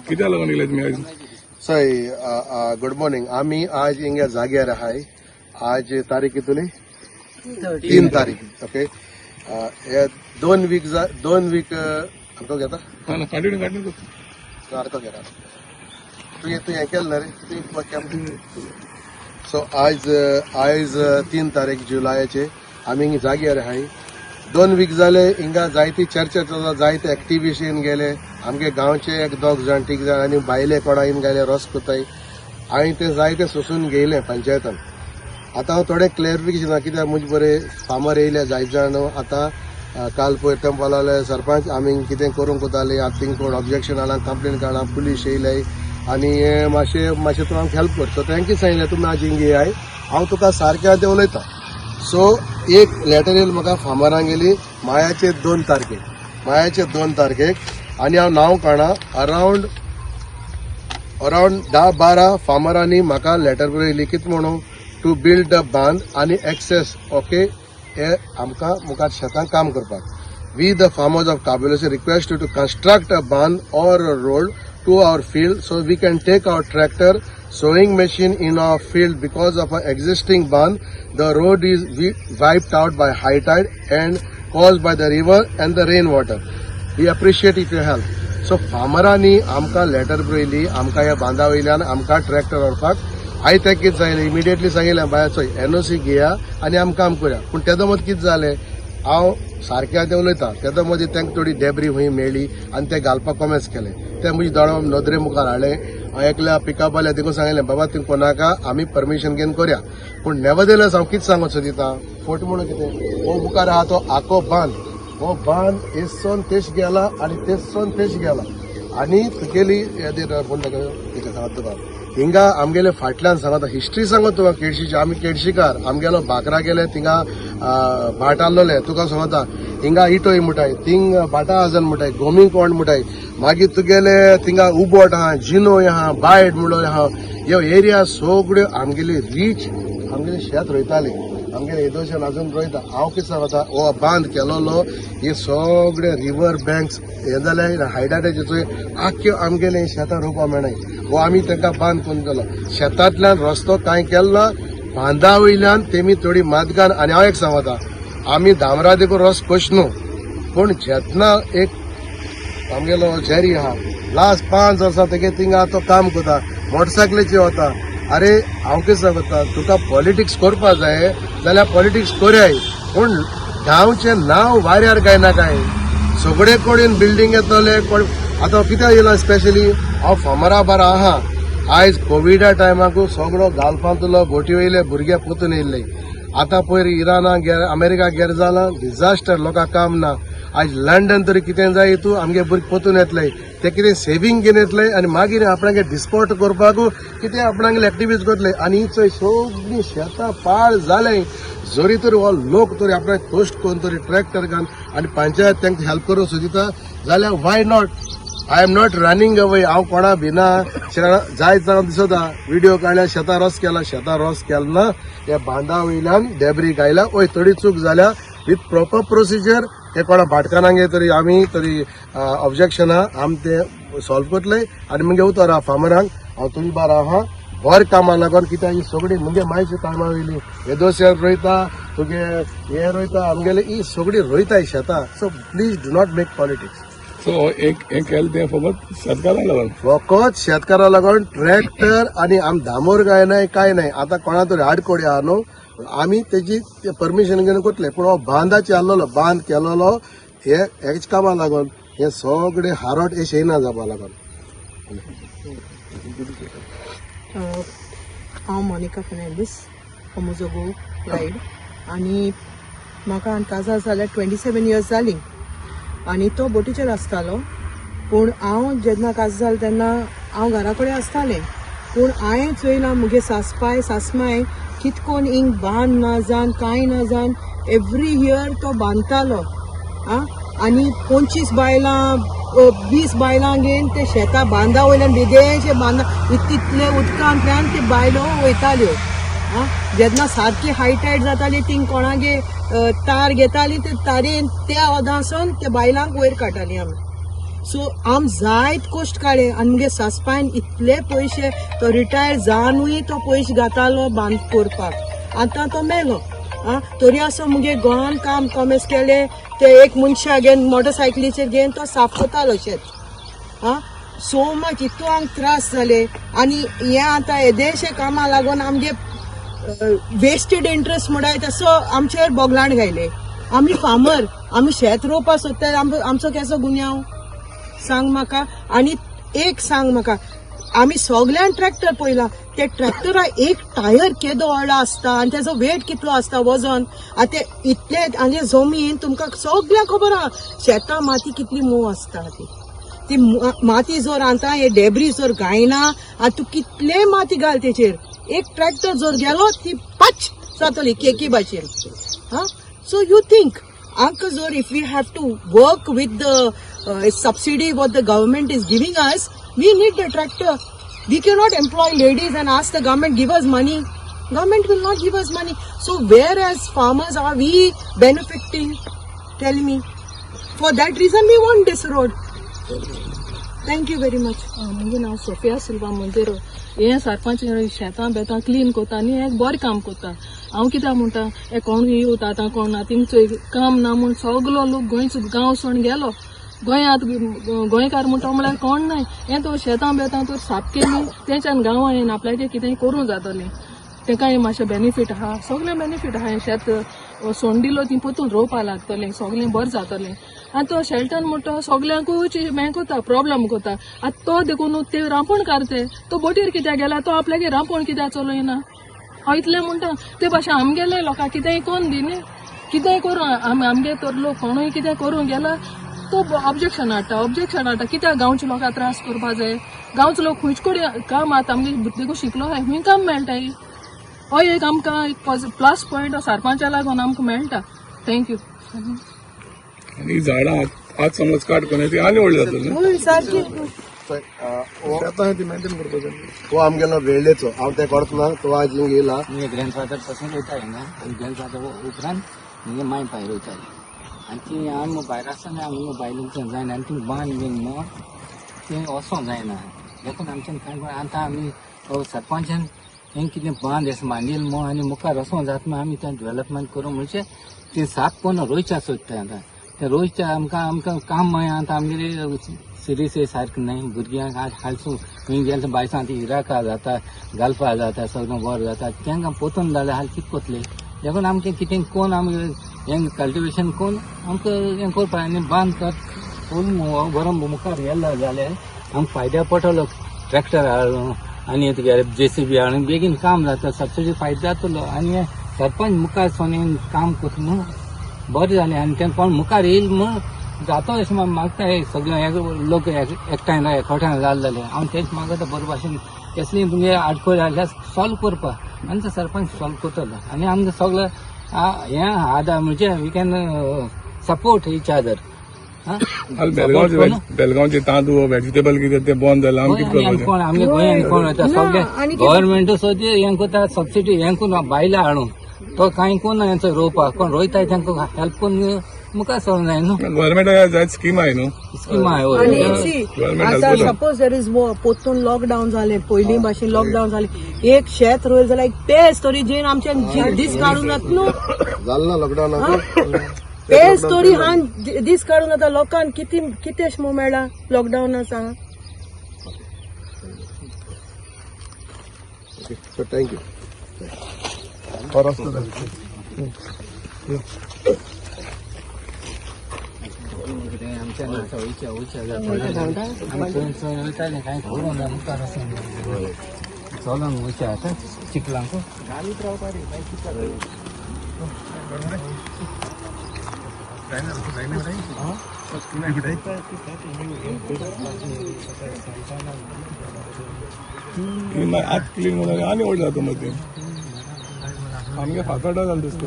किती लागून गेले तुम्ही आज? Sir good morning. आम्ही आज इंग्या जाग्यार आहे. आज तारीख कितली 3 तारीख. ओके. दोन वीक अर्थ घेता कंटिन्यू अर्थ घेता तू हे केलं ना रे. सो आज 3 तारीख जुलयाचे आम्ही हिंगा जाग्यार आहे. 2 वीक जाले हिंगा जायती चर्चा चलता, जायते एक्टिविशन गेले. आमगे गांवचे 1-2 जाण 3 जाण आनी बायले कोणा येवन गेले रस कोताय. हांवें ते जायते सोसून घेयले पंचायतान. आतां हांव थोडे क्लियरिफिकेशन कित्याक म्हजे बरे फार्मर येयले जायत जाण. आतां काल पयर तेंपां लागले सरपंच आमी कितें करूंक कोताले. आतां थिंग कोण ऑब्जेक्शन हाडला, कंप्लेन काडला, पुलीस येयले आनी मातशें तूं आमकां हेल्प कर. सो तेंकां सांगलें तुमी आज हिंगे आय, हांव तुका सारकें आतां उलयतां. सो एक लेटर येयली म्हाका फार्मरांक गेली मायाचे 2 तारखेक आनी हांव नांव काडा. अरावंड 10-12 फार्मरांनी म्हाका लेटर बरयली. कितें म्हणून टू बिल्ड द बांद आनी एक्सेस. ओके. हे आमकां मुखार शेतांत काम करपाक. वी द फार्मर्स ऑफ काबुलसी request to construct a bund or a road to our field so we can take our tractor sowing machine in our field. Because of our existing band, the road is wiped out by high tide and caused by the river and the rainwater. We appreciate if you help. So farmerani amka letter बरयली आमका या बांदा वयल्यान आमका tractor व्हरपाक. हाय ते कितें जालें immediately सांगिल्लें बाय चोय एनओसी घेया आनी आमकां काम करूया. पूण तेदो मदीं कितें जालें हांव सारकें आतां उलयतां. तेदो मदीं तांकां थोडी डेब्री खंय मेळ्ळी आनी ते घालपाक कॉमेंस केलें. ते म्हजी दोळो नदरे मुखार हाडलें. हांव एकल्या पिकअप वाल्या देखून सांगिल्लें बाबा तुमी कोणाका आमी परमिशन घेवन करया. पूण नेवरदेलेस हांव कितें सांगूंक सोदितां फोट म्हणून कितें हो मुखार आहा तो आको बांद. हो बांद एसोन तेश गेला आनी तेसोन तेश गेला आनी तुगेली हिंगा आमगेले फाटल्यान सांगता हिस्ट्री सांगता तुका केडशीची. आमी केडशीकार आमगेलो भाकरा गेले थिंगा भाट आल्लोले तुका सांगता. हिंगा इटोय मुटाय थिंग भाटा आजन मुटाय गोमी कोंड मुटाय. मागीर तुगेले थिंगा उबोट आहा जिनोय आहा बायड म्हणून आहा. ह्यो एरिया सगळ्यो आमगेली रीच आमगेले शेत रोयताले. आमगेले येदोशेन अजून रोयता. हांव कितें सांगता हो बांद केलोलो हे सगळे रिवर बँक्स हे जाले हायडाटाचे चोय आख्यो आमगेले शेतां रोवपा मेळनाय. हो आमी तांकां बांद करून केलो. शेतांतल्यान रस्तो कांय केलो ना. बांदा वयल्यान तेमी थोडी मातगान. आनी हांव एक सांगता आमी दामरा देखून रस पयस न्हू पूण जेतना एक आमगेलो झेरी आहा लास्ट 5 वर्सां तेगे थिंगा तो काम करता मोटरसायकलीचेर वता. अरे हांव कितें सांगता तुका पॉलिटिक्स करपा जाय जाल्यार पॉलिटिक्स करयाय पूण गांवचें नांव वाऱ्यार गायनाकाय. सगळे कडेन बिल्डींग येतले. आतां कित्याक येयला स्पेशली हांव फार्मरा बारा आहा. आयज कोविडा टायमाकू सगळो घालपांतलो बोटी वयले भुरगे पोतून येयल्ले. आतां पयर इराना अमेरिका गेर जाला डिझास्टर लोकांक काम ना. आज लंडन तरी कितें जाय हितू आमगे भुरगे पोतून येतले. ते कितें सेव्हिंग घेवन येतले आनी मागीर आपणागे डिस्पोर्ट करपाक कितें आपणागे एक्टिविटीज करतले. आनी चोय सगळीं शेतां पाड जाले. जरी तरी हो लोक तरी आपणाक पोस्ट करून तरी ट्रॅक्टर घाल आनी पंचायत तांकां हेल्प करूंक सोदिता जाल्यार why not. I am not running away. हांव कोणा भिना जायत जावन दिसता व्हिडिओ काडल्या शेतां रस केला ना. हे बांदा वयल्यान डेब्री गायला. ओय थोडी चूक जाल्या विथ प्रॉपर प्रोसिजर हे कोणा भाटकारांगे तरी आमी तरी ऑब्जेक्शनां आमी ते सॉल्व करतले आनी मुगे उतर आहा फार्मरांक हांव तुजी बार आहा बरें कामां लागून. कित्याक ही सगळीं मुगे मायची कामां वयली येदोशेर रोयता तुगे हे रोयता आमगेले ही सगळीं रोयताय शेतां. So please do not make politics. So एक केलं ते फकत शेतकारांक लागून फकत शेतकारांक लागून ट्रॅक्टर आनी आमी दामोर गायनाय काय नाय. आतां कोणा तरी आडकोडी आहा न्हू आमी तेजी परमिशन घेवन करतले. पूण हो बांदाचे आसलोलो बांद केलोलो हेच कामां लागून हे सगळे हारोट हे शेना जावपा लागून. हांव मोनिका फर्नांडीस अमोजोगो रायड आनी म्हाका काजार जाल्यार 27 इयर्स जालीं आनी तो बोटीचेर आसतालो. पूण हांव जेन्ना काजार जालें तेन्ना हांव घरा कडेन आसतालें. पूण हांवें चोयलां मुगे सासमाय कितकोन हिंग बांद ना जावन कांय ना जावन एवरी इयर तो बांदतालो. आनी 25 बायलां 20 बायलां घेवन ते शेतां बांदा वयल्यान बेगेचे बांदा इतले उदकांतल्यान ते बायलो वयताल्यो. जेन्ना सारकी हाय टायड जाताली थिंग कोणागे तार घेताली ते तारेन त्या ओदांसून त्या बायलांक वयर काडटाली आमी. सो आम जायत कोश्ट काडले आनी मुगे सासपायन इतले पयशे तो रिटायर जावनूय तो पयशे घातालो बांद करपाक आतां तो मेलो तरी आसो मुगे गोवान काम कॉमेस केले ते एक मनशा घेवन मोटरसायकलीचेर घेवन तो साफ करतालो शेत सो मच इतलो आमक त्रास जाले आनी हे आतां येदेशे कामा लागून आमगे वेस्टेड इंट्रस्ट म्हणटाय तसो आमचेर बोगलाण घायले आमी फार्मर आमी शेत रोवपा सोदता आमचो केसो गुन्यांव सांग म्हाका आनी एक सांग म्हाका आमी सगळ्यान ट्रॅक्टर पयला ते ट्रॅक्टरा एक टायर केदो व्हडलो आसता आनी तेजो वेट कितलो आसता वजन आतां इतले आनी जमीन तुमकां सगळ्यांक खबर आहा शेतां माती कितली मोव आसता ती माती जर आतां हे डेब्री जर गायना आनी तूं कितले माती घाल तेचेर एक ट्रॅक्टर जर गेलो ती पाच जातली केकी भाशेन सो यू थिंक आमकां जर if we have to work with the subsidy what the government is giving us, we need the tractor. We cannot employ ladies and ask the government give us money. Government will not give us money. So where as farmers are we benefiting? Tell me. For that reason we want this road. Thank you very much. म्हणजे नाव Sofia सिल्वा मंदिर हे सरपंच शेतां बेतां clean कोता आनी एक बरें काम कोता हांव कित्याक म्हणटा हे कोण येवता आतां कोण ना तिंगचो काम ना म्हूण सगलो लोक गोंयचो गांव सोडून गेलो गोंयांत गोंयकार म्हणटा म्हळ्यार कोण नाय हें तो शेतां बेतां तर साफ केली तेंच्यान गांवां येवन आपल्याचें कितेंय करूं जातलें तेंकाय मातशें बेनिफीट आहा सगळें बेनिफीट आहा हें शेत सोडून दिलो ती परतून रोवपा लागतलें सगळें बरें जातलें आनी तो शेल्टन म्हणटा सगळ्यांकूच हें कोता प्रॉब्लम कोता आतां तो देखून ते रांपोण काडते तो बोटीर कित्याक गेला तो आपल्यागे रांपोण कित्याक चलयना हांव इतलें म्हणटा ते भाशेन आमगेले लोकांक कितेंय कोन्न दी न्ही कितेंय करूं आमगे तर लोक कोणूय कितें करूंक गेला तो ऑब्जेक्शन हाडटा कित्याक गांवच्या लोकांक त्रास करपा जाय गांवचो लोक खुंयचे कडेन काम आतां आमगे देखून शिकलो हाय खूंय काम मेळटाय हो एक आमकां प्लस पॉयंट सरपंचा लागून आमकां मेळटा थँक्यू आणि झाडां आज समज काडकून ती आनी व्हडली जातली सारकी शेतां ती मेंटेन करपाचें तो आमगेलो वेळेचो हांव ते करतना तो आज हिंग येयला मुगे ग्रॅन्डफादर पासून रोयता हिंगा आनी ग्रॅन्डफादर उपरांत मुगे माय पाय रोयताली आनी ती आमी भायर आसतना आमी बायलेंच्यान जायना आनी ती बांद बीन मो तें वचोंक जायना देखून आमच्यान कांय आतां आमी सरपंचान हें कितें बांद अशें बांदील मो आनी मुखार वचोंक जाता म्हण आमी तें डेव्हलपमेंट करूं म्हणजे तें साफ करून रोयच्या सोदता आतां तें रोयच्या आमकां काम मागीर आतां आमगेले सिरियस सारकें न्हय भुरग्यांक हालसूं खंय गेले बायसां ती इराका जाता गल्फा जाता सगळें बरें जाता तांकां पोतून जाल्यार हाल कितें कोतले देखून आमकां कितें कोन्न आमी हें कल्टिवेशन कोन्न आमकां हें करपा आनी बांद कर फूल बरो मुखार गेलो जाल्यार आमकां फायद्या पडटलो ट्रॅक्टर हाडून आनी तुगे JCB हाडून बेगीन काम जाता सबसिडी फायदो जातलो आनी सरपंच मुखार सोन काम करता न्हू बरें जालें आनी तें कोण मुखार येयल म्हूण जातो अशें मागता सगळे लोक एकठांय एकवठांय जाले जाल्यार हांव तेंच मागता बरे भाशेन कसलीय तुमगे आडखळ जाल्यार सॉल्व करपा आनी तो सरपंच सॉल्व करतलो आनी आमकां सगळें हें आदार म्हणजे we can support each other बेलगांवचे तांदूळ व्हेजिटेबल कितें तें बंद जालां आमी कितें करपाचें कोण आमगे गोंयान कोण वता सगळे गव्हर्मेंट सोदी हें कोता सबसिडी हें करून बायलां हाडून तो कांय कोन्ना हेंचो रोवपाक कोण रोयताय तांकां हेल्प करून मुखार सरूंक जाय न्हू गव्हर्मेंटाक जाय स्कीम आहाय न्हू स्कीम आहाय आता सपोज देर इज पोतून लॉकडावन जालें पयलीं भाशेन लॉकडावन जालें एक शेत रोयल जाल्यार एक पेज तरी जेन आमच्या दीस काडून जाता न्हू जालें ना लॉकडावनाक पेज तरी हांन दीस काडून जाता लोकांक कितें अशें मेळ्ळा लॉकडावना सांग थँक्यू आमच्या वयच्या जाता आमी वयताले कांय करूं ना मुखार वचून चलोन वयच्या आतां चिखलांक आज क्लीन म्हणून आनी व्हड जाता मग तें आमगे फातोड्डा जालें दिसता